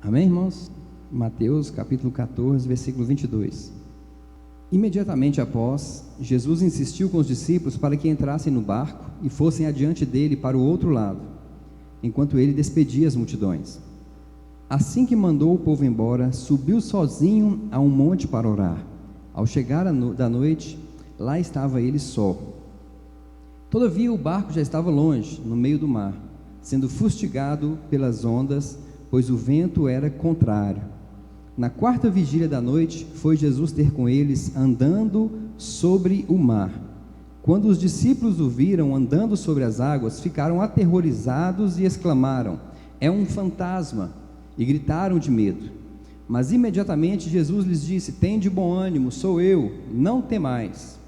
Amém, irmãos? Mateus capítulo 14, versículo 22. Imediatamente após, Jesus insistiu com os discípulos para que entrassem no barco e fossem adiante dele para o outro lado, enquanto ele despedia as multidões. Assim que mandou o povo embora, subiu sozinho a um monte para orar. Ao chegar da noite, lá estava ele só. Todavia o barco já estava longe, no meio do mar, sendo fustigado pelas ondas, pois o vento era contrário. Na quarta vigília da noite, foi Jesus ter com eles, andando sobre o mar. Quando os discípulos o viram andando sobre as águas, ficaram aterrorizados e exclamaram: "É um fantasma!" e gritaram de medo. Mas imediatamente Jesus lhes disse: "Tende bom ânimo, sou eu, não temais."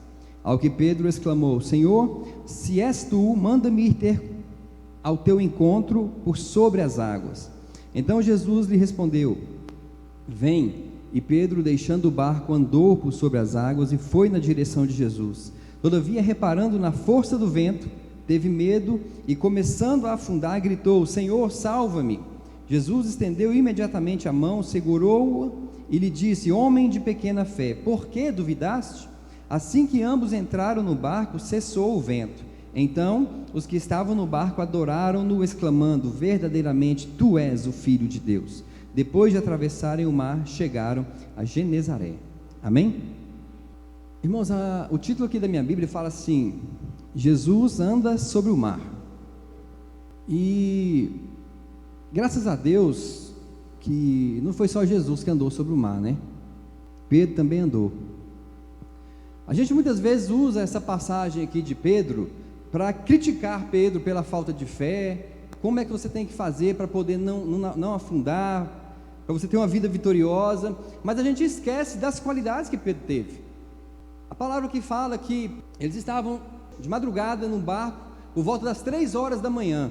Ao que Pedro exclamou: "Senhor, se és tu, manda-me ir ter ao teu encontro por sobre as águas." Então Jesus lhe respondeu: "Vem." E Pedro, deixando o barco, andou por sobre as águas e foi na direção de Jesus. Todavia, reparando na força do vento, teve medo e, começando a afundar, gritou: "Senhor, salva-me." Jesus estendeu imediatamente a mão, segurou-o e lhe disse: "Homem de pequena fé, por que duvidaste?" Assim que ambos entraram no barco, cessou o vento. Então os que estavam no barco adoraram-no, exclamando: "Verdadeiramente tu és o Filho de Deus." Depois de atravessarem o mar, chegaram a Genezaré. Amém? Irmãos, o título aqui da minha Bíblia fala assim: Jesus anda sobre o mar. E graças a Deus que não foi só Jesus que andou sobre o mar, né? Pedro também andou. A gente muitas vezes usa essa passagem aqui de Pedro para criticar Pedro pela falta de fé. Como é que você tem que fazer para poder não afundar, para você ter uma vida vitoriosa? Mas a gente esquece das qualidades que Pedro teve. A palavra que fala que eles estavam de madrugada no barco, por volta das 3 horas da manhã,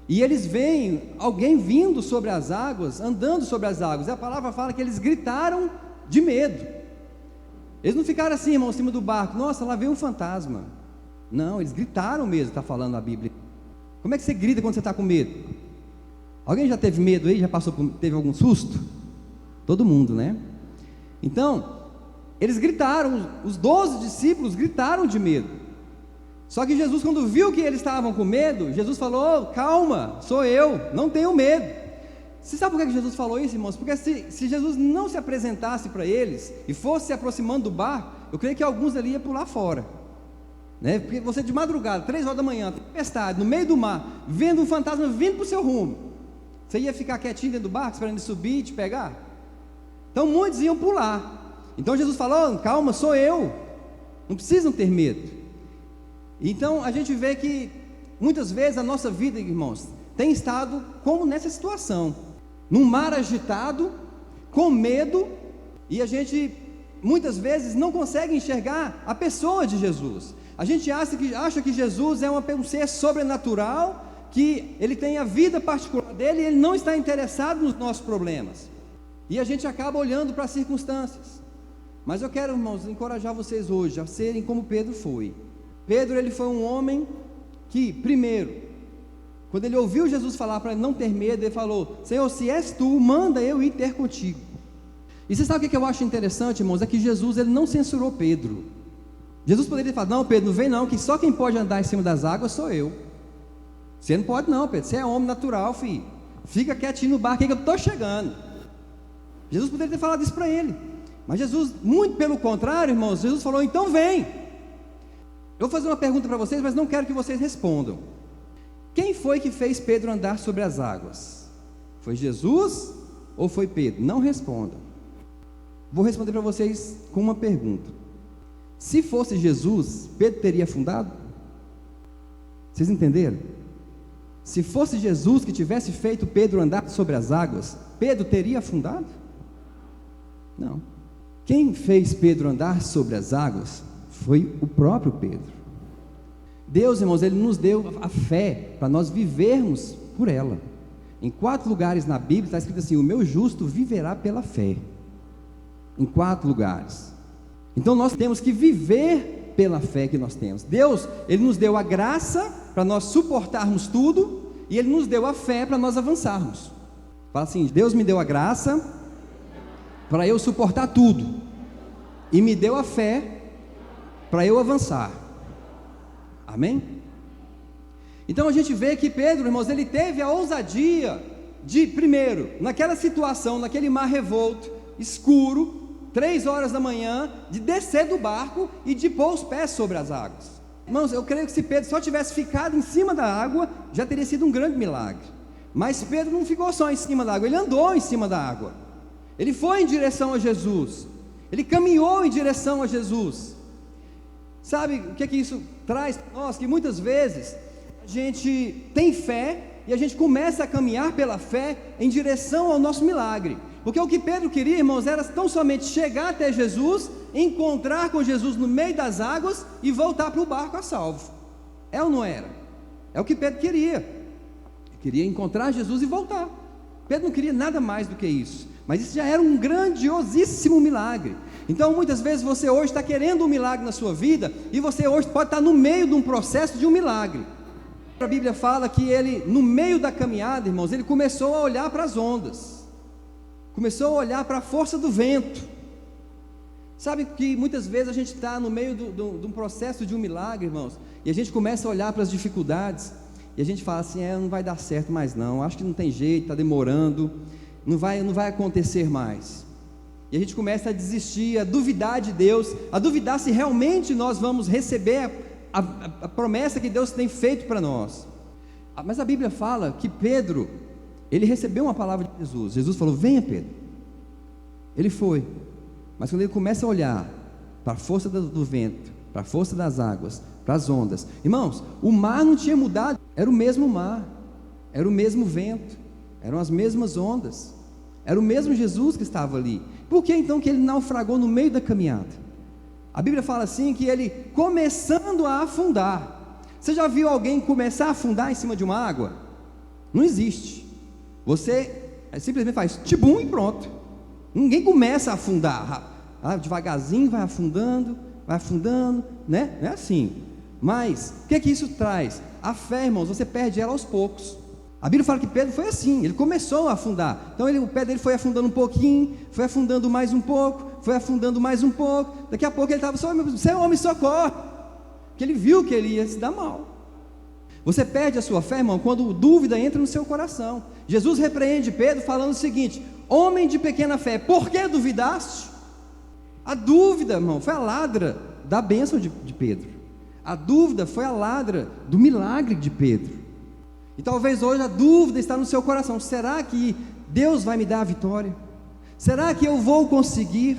e eles veem alguém vindo sobre as águas, andando sobre as águas, e a palavra fala que eles gritaram de medo. Eles não ficaram assim, irmão, em cima do barco: "Nossa, lá veio um fantasma." Não, eles gritaram mesmo, está falando a Bíblia. Como é que você grita quando você está com medo? Alguém já teve medo aí? Já teve algum susto? Todo mundo, né? Então, eles gritaram, os 12 discípulos gritaram de medo. Só que Jesus, quando viu que eles estavam com medo, Jesus falou: "Calma, sou eu, não tenho medo." Você sabe por que Jesus falou isso, irmãos? Porque se Jesus não se apresentasse para eles e fosse se aproximando do barco, eu creio que alguns ali iam pular fora, né? Porque você de madrugada, 3 horas da manhã, tempestade, no meio do mar, vendo um fantasma vindo para o seu rumo, você ia ficar quietinho dentro do barco, esperando ele subir e te pegar? Então muitos iam pular. Então Jesus falou: "Calma, sou eu, não precisam ter medo." Então a gente vê que muitas vezes a nossa vida, irmãos, tem estado como nessa situação, num mar agitado, com medo, e a gente muitas vezes não consegue enxergar a pessoa de Jesus. A gente acha que Jesus é um ser sobrenatural, que ele tem a vida particular dele, e ele não está interessado nos nossos problemas, e a gente acaba olhando para as circunstâncias. Mas eu quero, irmãos, encorajar vocês hoje a serem como Pedro foi. Pedro, ele foi um homem que, primeiro, quando ele ouviu Jesus falar para ele não ter medo, ele falou: "Senhor, se és tu, manda eu ir ter contigo." E você sabe o que eu acho interessante, irmãos? É que Jesus, ele não censurou Pedro. Jesus poderia falar: "Não, Pedro, não vem não, que só quem pode andar em cima das águas sou eu. Você não pode não, Pedro, você é homem natural, filho. Fica quietinho no barco aí que eu estou chegando." Jesus poderia ter falado isso para ele. Mas Jesus, muito pelo contrário, irmãos, Jesus falou: "Então vem." Eu vou fazer uma pergunta para vocês, mas não quero que vocês respondam. Quem foi que fez Pedro andar sobre as águas? Foi Jesus ou foi Pedro? Não respondam. Vou responder para vocês com uma pergunta. Se fosse Jesus, Pedro teria afundado? Vocês entenderam? Se fosse Jesus que tivesse feito Pedro andar sobre as águas, Pedro teria afundado? Não. Quem fez Pedro andar sobre as águas foi o próprio Pedro. Deus, irmãos, ele nos deu a fé para nós vivermos por ela. Em 4 lugares na Bíblia está escrito assim: "O meu justo viverá pela fé." Em 4 lugares. Então nós temos que viver pela fé que nós temos. Deus, ele nos deu a graça para nós suportarmos tudo, e ele nos deu a fé para nós avançarmos. Fala assim: Deus me deu a graça para eu suportar tudo, e me deu a fé para eu avançar. Amém? Então a gente vê que Pedro, irmãos, ele teve a ousadia de, primeiro, naquela situação, naquele mar revolto, escuro, 3 horas da manhã, de descer do barco e de pôr os pés sobre as águas. Irmãos, eu creio que se Pedro só tivesse ficado em cima da água, já teria sido um grande milagre. Mas Pedro não ficou só em cima da água, ele andou em cima da água. Ele foi em direção a Jesus, ele caminhou em direção a Jesus. Sabe o que é que isso traz para nós? Que muitas vezes a gente tem fé e a gente começa a caminhar pela fé em direção ao nosso milagre. Porque o que Pedro queria, irmãos, era tão somente chegar até Jesus, encontrar com Jesus no meio das águas e voltar para o barco a salvo. É ou não era? É o que Pedro queria. Ele queria encontrar Jesus e voltar. Pedro não queria nada mais do que isso. Mas isso já era um grandiosíssimo milagre. Então muitas vezes você hoje está querendo um milagre na sua vida, e você hoje pode estar no meio de um processo de um milagre. A Bíblia fala que ele, no meio da caminhada, irmãos, ele começou a olhar para as ondas, começou a olhar para a força do vento. Sabe que muitas vezes a gente está no meio de um processo de um milagre, irmãos, e a gente começa a olhar para as dificuldades, e a gente fala assim: não vai dar certo mais não, acho que não tem jeito, está demorando, não vai acontecer mais. E a gente começa a desistir, a duvidar de Deus, a duvidar se realmente nós vamos receber a promessa que Deus tem feito para nós. Mas a Bíblia fala que Pedro, ele recebeu uma palavra de Jesus. Jesus falou: venha, Pedro. Ele foi. Mas quando ele começa a olhar para a força do vento, para a força das águas, para as ondas, irmãos, o mar não tinha mudado, era o mesmo mar, era o mesmo vento, eram as mesmas ondas, era o mesmo Jesus que estava ali. Por que então que ele naufragou no meio da caminhada? A Bíblia fala assim, que ele começando a afundar. Você já viu alguém começar a afundar em cima de uma água? Não existe. Você simplesmente faz tibum e pronto. Ninguém começa a afundar, devagarzinho vai afundando, né? Não é assim. Mas o que isso traz? A fé, irmãos, você perde ela aos poucos. A Bíblia fala que Pedro foi assim, ele começou a afundar. Então o pé dele foi afundando um pouquinho, foi afundando mais um pouco, foi afundando mais um pouco. Daqui a pouco ele estava só: você é homem, socorre. Porque ele viu que ele ia se dar mal. Você perde a sua fé, irmão, quando dúvida entra no seu coração. Jesus repreende Pedro falando o seguinte: homem de pequena fé, por que duvidaste? A dúvida, irmão, foi a ladra da bênção de Pedro. A dúvida foi a ladra do milagre de Pedro. E talvez hoje a dúvida está no seu coração: será que Deus vai me dar a vitória? Será que eu vou conseguir?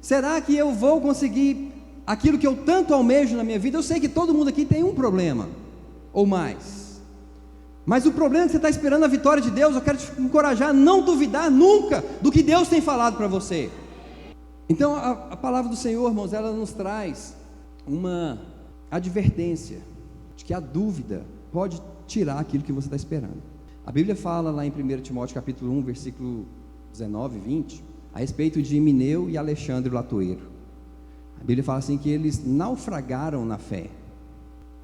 Será que eu vou conseguir aquilo que eu tanto almejo na minha vida? Eu sei que todo mundo aqui tem um problema, ou mais. Mas o problema é que você está esperando a vitória de Deus. Eu quero te encorajar a não duvidar nunca do que Deus tem falado para você. Então a palavra do Senhor, irmãos, ela nos traz uma advertência de que a dúvida pode tirar aquilo que você está esperando. A Bíblia fala lá em 1 Timóteo capítulo 1, versículo 19 e 20, a respeito de Himeneu e Alexandre o latoeiro. A Bíblia fala assim que eles naufragaram na fé.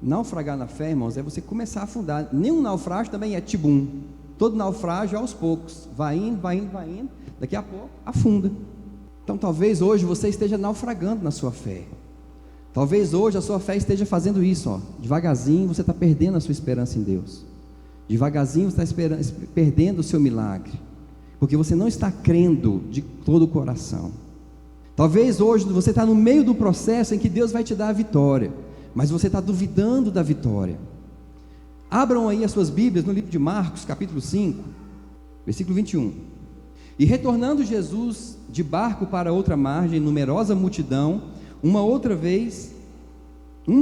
Naufragar na fé, irmãos, é você começar a afundar. Nenhum naufrágio também é tibum. Todo naufrágio é aos poucos, vai indo, daqui a pouco afunda. Então talvez hoje você esteja naufragando na sua fé. Talvez hoje a sua fé esteja fazendo isso, devagarzinho você está perdendo a sua esperança em Deus. Devagarzinho você está perdendo o seu milagre, porque você não está crendo de todo o coração. Talvez hoje você está no meio do processo em que Deus vai te dar a vitória, mas você está duvidando da vitória. Abram aí as suas Bíblias no livro de Marcos, capítulo 5, versículo 21. E retornando Jesus de barco para outra margem, numerosa multidão, uma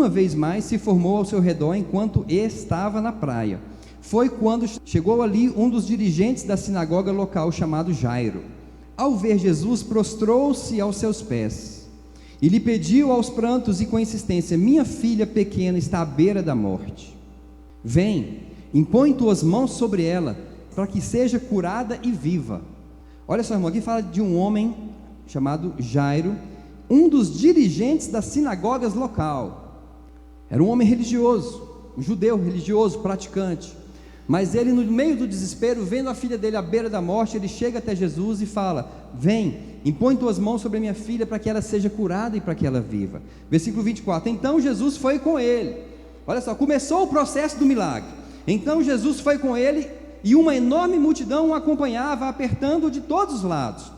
vez mais se formou ao seu redor enquanto estava na praia. Foi quando chegou ali um dos dirigentes da sinagoga local chamado Jairo. Ao ver Jesus, prostrou-se aos seus pés e lhe pediu aos prantos e com insistência: minha filha pequena está à beira da morte. Vem, impõe tuas mãos sobre ela, para que seja curada e viva. Olha só, irmão, aqui fala de um homem chamado Jairo, um dos dirigentes das sinagogas local. Era um homem religioso, um judeu religioso, praticante. Mas ele, no meio do desespero, vendo a filha dele à beira da morte, ele chega até Jesus e fala: vem, impõe tuas mãos sobre a minha filha, para que ela seja curada e para que ela viva. Versículo 24, então Jesus foi com ele. Olha só, começou o processo do milagre. Então Jesus foi com ele, e uma enorme multidão o acompanhava, apertando-o de todos os lados.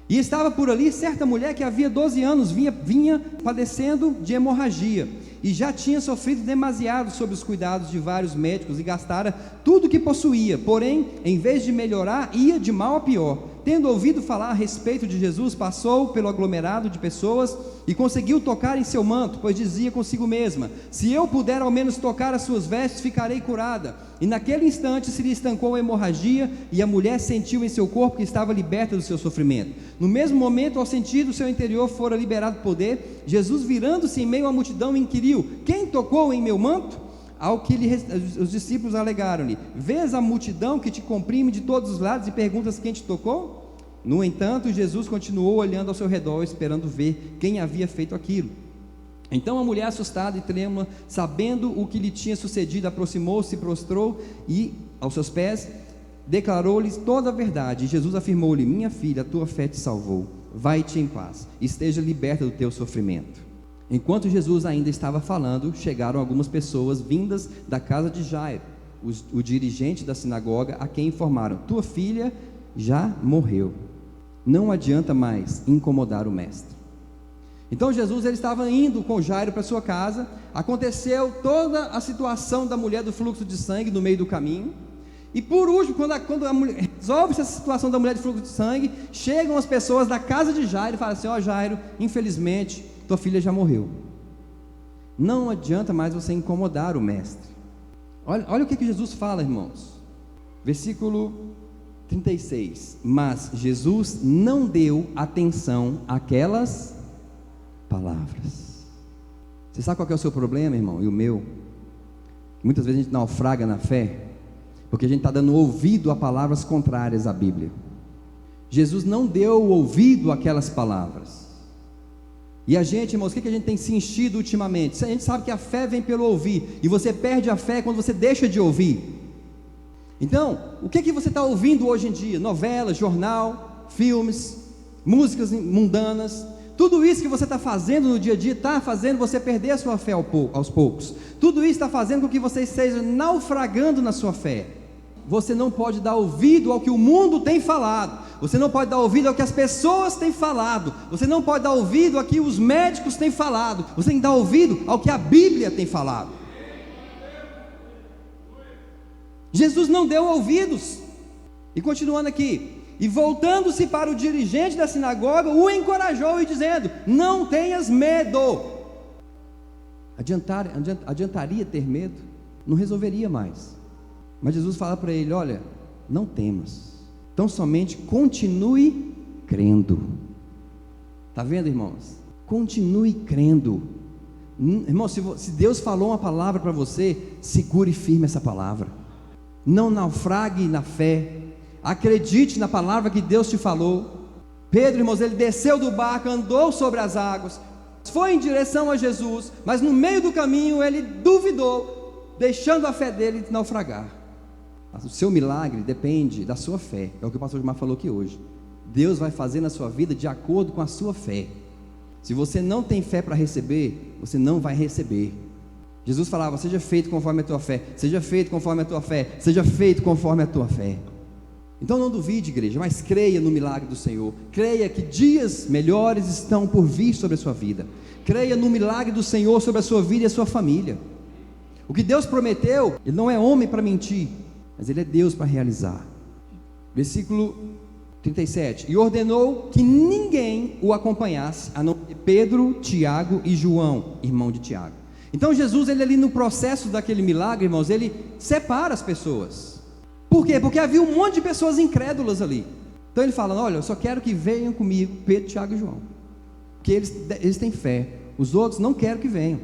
E estava por ali certa mulher que havia 12 anos vinha padecendo de hemorragia, e já tinha sofrido demasiado sob os cuidados de vários médicos, e gastara tudo o que possuía. Porém, em vez de melhorar, ia de mal a pior. Tendo ouvido falar a respeito de Jesus, passou pelo aglomerado de pessoas e conseguiu tocar em seu manto, pois dizia consigo mesma: se eu puder ao menos tocar as suas vestes, ficarei curada. E naquele instante se lhe estancou a hemorragia, e a mulher sentiu em seu corpo que estava liberta do seu sofrimento. No mesmo momento, ao sentir do seu interior fora liberado poder, Jesus, virando-se em meio à multidão, inquiriu: quem tocou em meu manto? Ao que os discípulos alegaram-lhe: vês a multidão que te comprime de todos os lados e perguntas quem te tocou? No entanto, Jesus continuou olhando ao seu redor, esperando ver quem havia feito aquilo. Então a mulher, assustada e trêmula, sabendo o que lhe tinha sucedido, aproximou-se, se prostrou e, aos seus pés, declarou-lhes toda a verdade. E Jesus afirmou-lhe: minha filha, a tua fé te salvou, vai-te em paz, esteja liberta do teu sofrimento. Enquanto Jesus ainda estava falando, chegaram algumas pessoas vindas da casa de Jairo, o dirigente da sinagoga, a quem informaram: tua filha já morreu, não adianta mais incomodar o mestre. Então Jesus, ele estava indo com Jairo para sua casa. Aconteceu toda a situação da mulher do fluxo de sangue no meio do caminho, e por último, quando a mulher resolve essa situação da mulher de fluxo de sangue, chegam as pessoas da casa de Jairo e falam assim: ó Jairo, infelizmente tua filha já morreu, não adianta mais você incomodar o mestre. Olha o que Jesus fala, irmãos. Versículo 36, mas Jesus não deu atenção àquelas palavras. Você sabe qual que é o seu problema, irmão, e o meu? Muitas vezes a gente naufraga na fé, porque a gente está dando ouvido a palavras contrárias à Bíblia. Jesus não deu ouvido àquelas palavras. E a gente, irmãos, o que a gente tem se enchido ultimamente? A gente sabe que a fé vem pelo ouvir, e você perde a fé quando você deixa de ouvir. Então, o que você está ouvindo hoje em dia? Novela, jornal, filmes, músicas mundanas. Tudo isso que você está fazendo no dia a dia está fazendo você perder a sua fé aos poucos. Tudo isso está fazendo com que você esteja naufragando na sua fé. Você não pode dar ouvido ao que o mundo tem falado. Você não pode dar ouvido ao que as pessoas têm falado. Você não pode dar ouvido ao que os médicos têm falado. Você tem que dar ouvido ao que a Bíblia tem falado. Jesus não deu ouvidos. E continuando aqui: e voltando-se para o dirigente da sinagoga, o encorajou e dizendo: não tenhas medo. Adiantaria ter medo? Não resolveria mais. Mas Jesus fala para ele: olha, não temas, então somente continue crendo. Está vendo, irmãos? Continue crendo. Irmão, se Deus falou uma palavra para você, segure firme essa palavra. Não naufrague na fé. Acredite na palavra que Deus te falou. Pedro, irmãos, ele desceu do barco, andou sobre as águas, foi em direção a Jesus, mas no meio do caminho ele duvidou, deixando a fé dele naufragar. O seu milagre depende da sua fé. É o que o pastor Gilmar falou aqui hoje. Deus vai fazer na sua vida de acordo com a sua fé. Se você não tem fé para receber, você não vai receber. Jesus falava: seja feito conforme a tua fé, seja feito conforme a tua fé, seja feito conforme a tua fé. Então não duvide, igreja, mas creia no milagre do Senhor. Creia que dias melhores estão por vir sobre a sua vida. Creia no milagre do Senhor sobre a sua vida e a sua família. O que Deus prometeu, Ele não é homem para mentir, mas Ele é Deus para realizar. Versículo 37, e ordenou que ninguém o acompanhasse, a não ser Pedro, Tiago e João, irmão de Tiago. Então Jesus, ele ali no processo daquele milagre, irmãos, ele separa as pessoas. Por quê? Porque havia um monte de pessoas incrédulas ali. Então ele fala: olha, eu só quero que venham comigo Pedro, Tiago e João, porque eles têm fé. Os outros não quero que venham.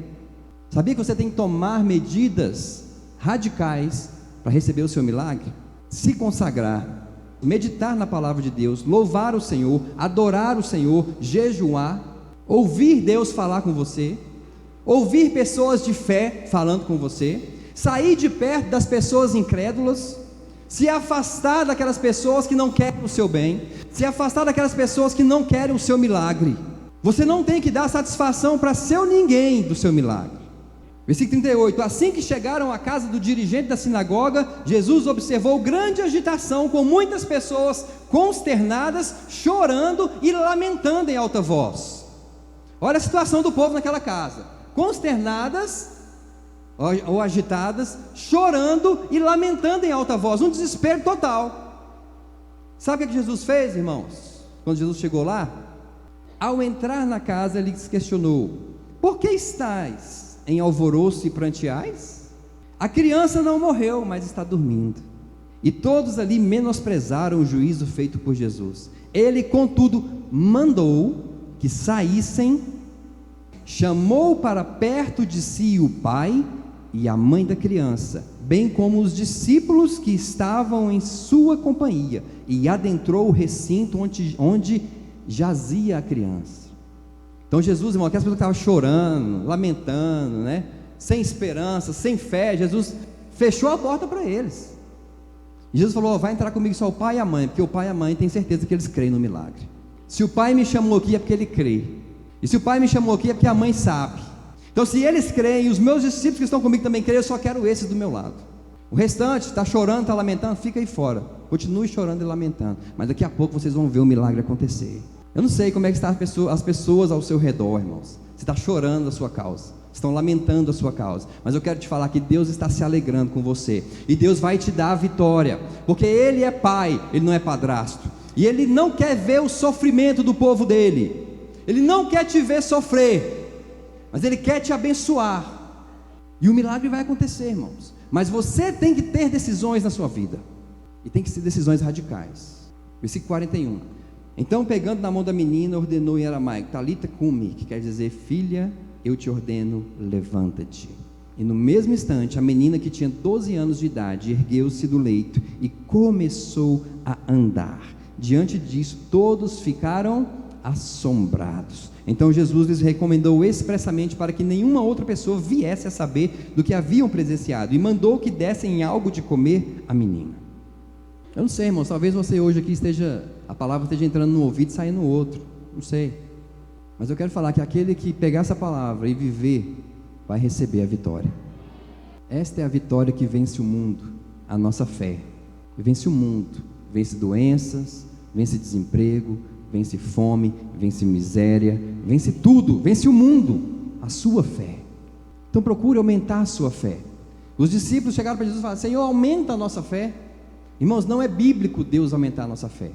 Sabia que você tem que tomar medidas radicais para receber o seu milagre? Se consagrar, meditar na palavra de Deus, louvar o Senhor, adorar o Senhor, jejuar, ouvir Deus falar com você, ouvir pessoas de fé falando com você, sair de perto das pessoas incrédulas, se afastar daquelas pessoas que não querem o seu bem, se afastar daquelas pessoas que não querem o seu milagre. Você não tem que dar satisfação para seu ninguém do seu milagre. Versículo 38, assim que chegaram à casa do dirigente da sinagoga, Jesus observou grande agitação, com muitas pessoas consternadas, chorando e lamentando em alta voz. Olha a situação do povo naquela casa, consternadas ou agitadas, chorando e lamentando em alta voz, um desespero total. Sabe o que Jesus fez, irmãos? Quando Jesus chegou lá, ao entrar na casa, ele lhes questionou: por que estáis em alvoroço e pranteais? A criança não morreu, mas está dormindo. E todos ali menosprezaram o juízo feito por Jesus. Ele, contudo, mandou que saíssem, chamou para perto de si o pai e a mãe da criança, bem como os discípulos que estavam em sua companhia, e adentrou o recinto onde jazia a criança. Então Jesus, irmão, aquelas pessoas que estavam chorando, lamentando, né? Sem esperança, sem fé, Jesus fechou a porta para eles. E Jesus falou: vai entrar comigo só o pai e a mãe, porque o pai e a mãe têm certeza que eles creem no milagre. Se o pai me chamou aqui é porque ele crê, e se o pai me chamou aqui é porque a mãe sabe. Então, se eles creem, e os meus discípulos que estão comigo também creem, eu só quero esses do meu lado. O restante está chorando, está lamentando, fica aí fora, continue chorando e lamentando, mas daqui a pouco vocês vão ver o milagre acontecer. Eu não sei como é que estão as pessoas ao seu redor, irmãos. Você está chorando a sua causa, estão lamentando a sua causa, mas eu quero te falar que Deus está se alegrando com você, e Deus vai te dar a vitória, porque Ele é pai, Ele não é padrasto, e Ele não quer ver o sofrimento do povo dEle, Ele não quer te ver sofrer, mas Ele quer te abençoar, e o milagre vai acontecer, irmãos. Mas você tem que ter decisões na sua vida, e tem que ser decisões radicais. Versículo 41, então pegando na mão da menina, ordenou em aramaico, Talita cumi, que quer dizer: filha, eu te ordeno, levanta-te. E no mesmo instante, a menina, que tinha 12 anos de idade, ergueu-se do leito e começou a andar. Diante disso, todos ficaram assombrados. Então Jesus lhes recomendou expressamente para que nenhuma outra pessoa viesse a saber do que haviam presenciado, e mandou que dessem algo de comer à menina. Eu não sei, irmãos, talvez você hoje aqui a palavra esteja entrando no ouvido e saindo no outro, não sei, mas eu quero falar que aquele que pegar essa palavra e viver, vai receber a vitória. Esta é a vitória que vence o mundo, a nossa fé. Vence o mundo, vence doenças, vence desemprego, vence fome, vence miséria, vence tudo, vence o mundo, a sua fé. Então procure aumentar a sua fé. Os discípulos chegaram para Jesus e falaram: Senhor, aumenta a nossa fé. Irmãos, não é bíblico Deus aumentar a nossa fé,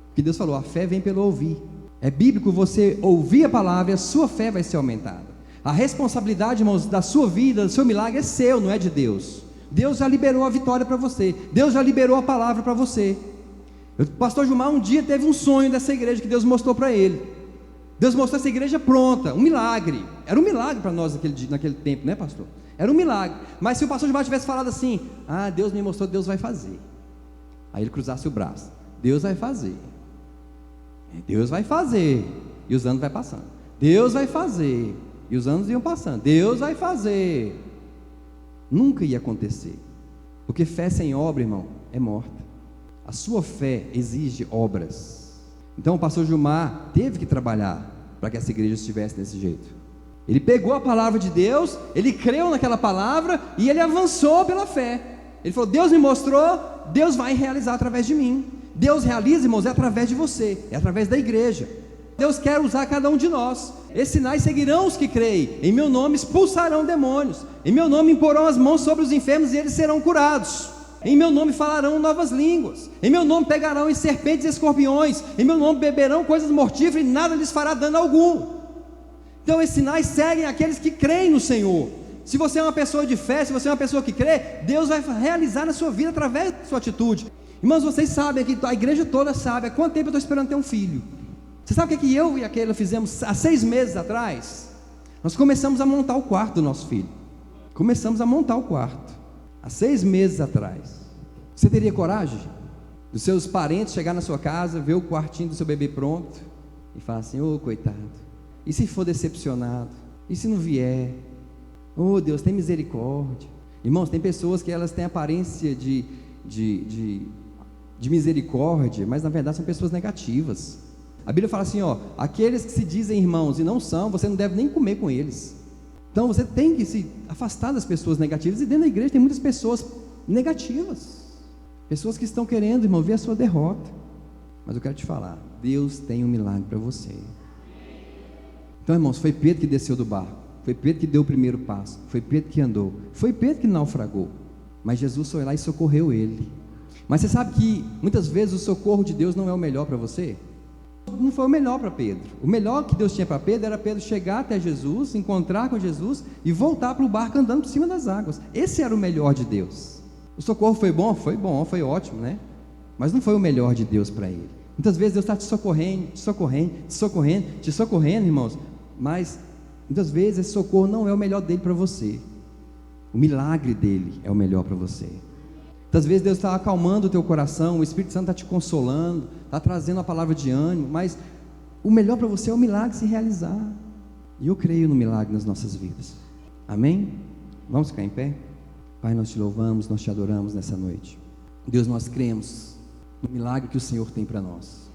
porque Deus falou: a fé vem pelo ouvir. É bíblico você ouvir a palavra e a sua fé vai ser aumentada. A responsabilidade, irmãos, da sua vida, do seu milagre é seu, não é de Deus. Deus já liberou a vitória para você, Deus já liberou a palavra para você. O pastor Gilmar um dia teve um sonho dessa igreja que Deus mostrou para ele. Deus mostrou essa igreja pronta, um milagre. Era um milagre para nós naquele tempo, né, pastor? Era um milagre. Mas se o pastor Gilmar tivesse falado assim: ah, Deus me mostrou, Deus vai fazer. Aí ele cruzasse o braço: Deus vai fazer, Deus vai fazer, e os anos vai passando. Deus vai fazer, e os anos iam passando. Deus vai fazer. Nunca ia acontecer, porque fé sem obra, irmão, é morta. A sua fé exige obras. Então o pastor Gilmar teve que trabalhar para que essa igreja estivesse desse jeito. Ele pegou a palavra de Deus, ele creu naquela palavra e ele avançou pela fé. Ele falou: Deus me mostrou, Deus vai realizar através de mim. Deus realiza, irmãos, é através de você, é através da igreja. Deus quer usar cada um de nós. Esses sinais seguirão os que creem. Em meu nome expulsarão demônios, em meu nome imporão as mãos sobre os enfermos e eles serão curados. Em meu nome falarão novas línguas, em meu nome pegarão em serpentes e escorpiões, em meu nome beberão coisas mortíferas e nada lhes fará dano algum. Então esses sinais seguem aqueles que creem no Senhor. Se você é uma pessoa de fé, se você é uma pessoa que crê, Deus vai realizar na sua vida através da sua atitude. Irmãos, vocês sabem que a igreja toda sabe há quanto tempo eu estou esperando ter um filho. Você sabe o que eu e a Keila fizemos há 6 meses atrás? Nós começamos a montar o quarto do nosso filho. Começamos a montar o quarto há 6 meses atrás. Você teria coragem dos seus parentes chegar na sua casa, ver o quartinho do seu bebê pronto e falar assim: ô coitado, e se for decepcionado? E se não vier? Oh Deus, tem misericórdia. Irmãos, tem pessoas que elas têm aparência de misericórdia, mas na verdade são pessoas negativas. A Bíblia fala assim, ó, aqueles que se dizem irmãos e não são, você não deve nem comer com eles. Então você tem que se afastar das pessoas negativas, e dentro da igreja tem muitas pessoas negativas, pessoas que estão querendo, irmão, ver a sua derrota. Mas eu quero te falar, Deus tem um milagre para você. Então, irmãos, foi Pedro que desceu do barco, foi Pedro que deu o primeiro passo, foi Pedro que andou, foi Pedro que naufragou, mas Jesus foi lá e socorreu ele. Mas você sabe que muitas vezes o socorro de Deus não é o melhor para você? Não foi o melhor para Pedro. O melhor que Deus tinha para Pedro era Pedro chegar até Jesus, encontrar com Jesus e voltar para o barco andando por cima das águas. Esse era o melhor de Deus. O socorro foi bom, foi ótimo, né? Mas não foi o melhor de Deus para ele. Muitas vezes Deus está te socorrendo, irmãos, mas muitas vezes esse socorro não é o melhor dele para você. O milagre dele é o melhor para você. Muitas vezes Deus está acalmando o teu coração, o Espírito Santo está te consolando, está trazendo a palavra de ânimo, mas o melhor para você é o milagre se realizar. E eu creio no milagre nas nossas vidas. Amém? Vamos ficar em pé? Pai, nós te louvamos, nós te adoramos nessa noite. Deus, nós cremos no milagre que o Senhor tem para nós.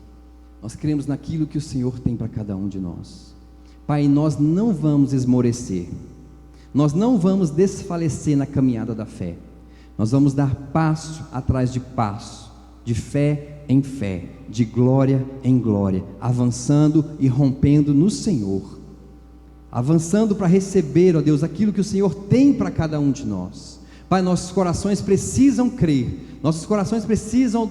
Nós cremos naquilo que o Senhor tem para cada um de nós. Pai, nós não vamos esmorecer, nós não vamos desfalecer na caminhada da fé. Nós vamos dar passo atrás de passo, de fé em fé, de glória em glória, avançando e rompendo no Senhor, avançando para receber, ó Deus, aquilo que o Senhor tem para cada um de nós. Pai, nossos corações precisam crer, nossos corações precisam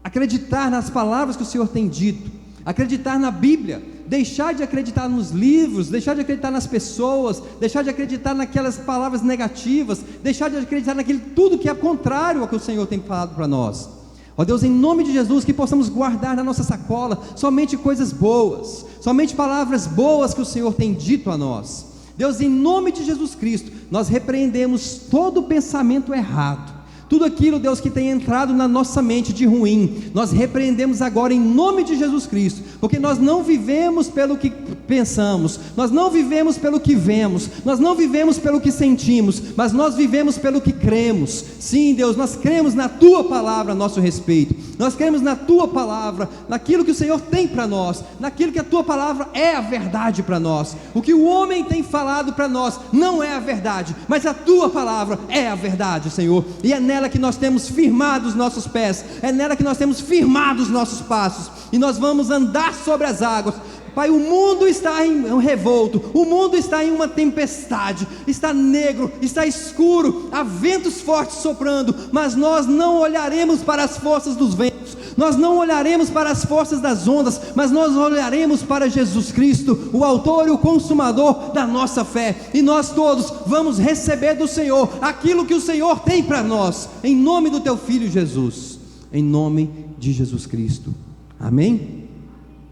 acreditar nas palavras que o Senhor tem dito, acreditar na Bíblia, deixar de acreditar nos livros, deixar de acreditar nas pessoas, deixar de acreditar naquelas palavras negativas, deixar de acreditar naquilo tudo que é contrário ao que o Senhor tem falado para nós. Ó Deus, em nome de Jesus, que possamos guardar na nossa sacola somente coisas boas, somente palavras boas que o Senhor tem dito a nós. Deus, em nome de Jesus Cristo, nós repreendemos todo pensamento errado, tudo aquilo, Deus, que tem entrado na nossa mente de ruim, nós repreendemos agora em nome de Jesus Cristo, porque nós não vivemos pelo que pensamos, nós não vivemos pelo que vemos, nós não vivemos pelo que sentimos, mas nós vivemos pelo que cremos. Sim, Deus, nós cremos na Tua palavra a nosso respeito, nós cremos na Tua palavra, naquilo que o Senhor tem para nós, naquilo que a Tua palavra é a verdade para nós. O que o homem tem falado para nós não é a verdade, mas a Tua palavra é a verdade, Senhor, e é nela que nós temos firmado os nossos pés, é nela que nós temos firmado os nossos passos, e nós vamos andar sobre as águas. Pai, o mundo está em um revolto, o mundo está em uma tempestade, está negro, está escuro, há ventos fortes soprando, mas nós não olharemos para as forças dos ventos, nós não olharemos para as forças das ondas, mas nós olharemos para Jesus Cristo, o autor e o consumador da nossa fé, e nós todos vamos receber do Senhor aquilo que o Senhor tem para nós, em nome do Teu Filho Jesus, em nome de Jesus Cristo. Amém?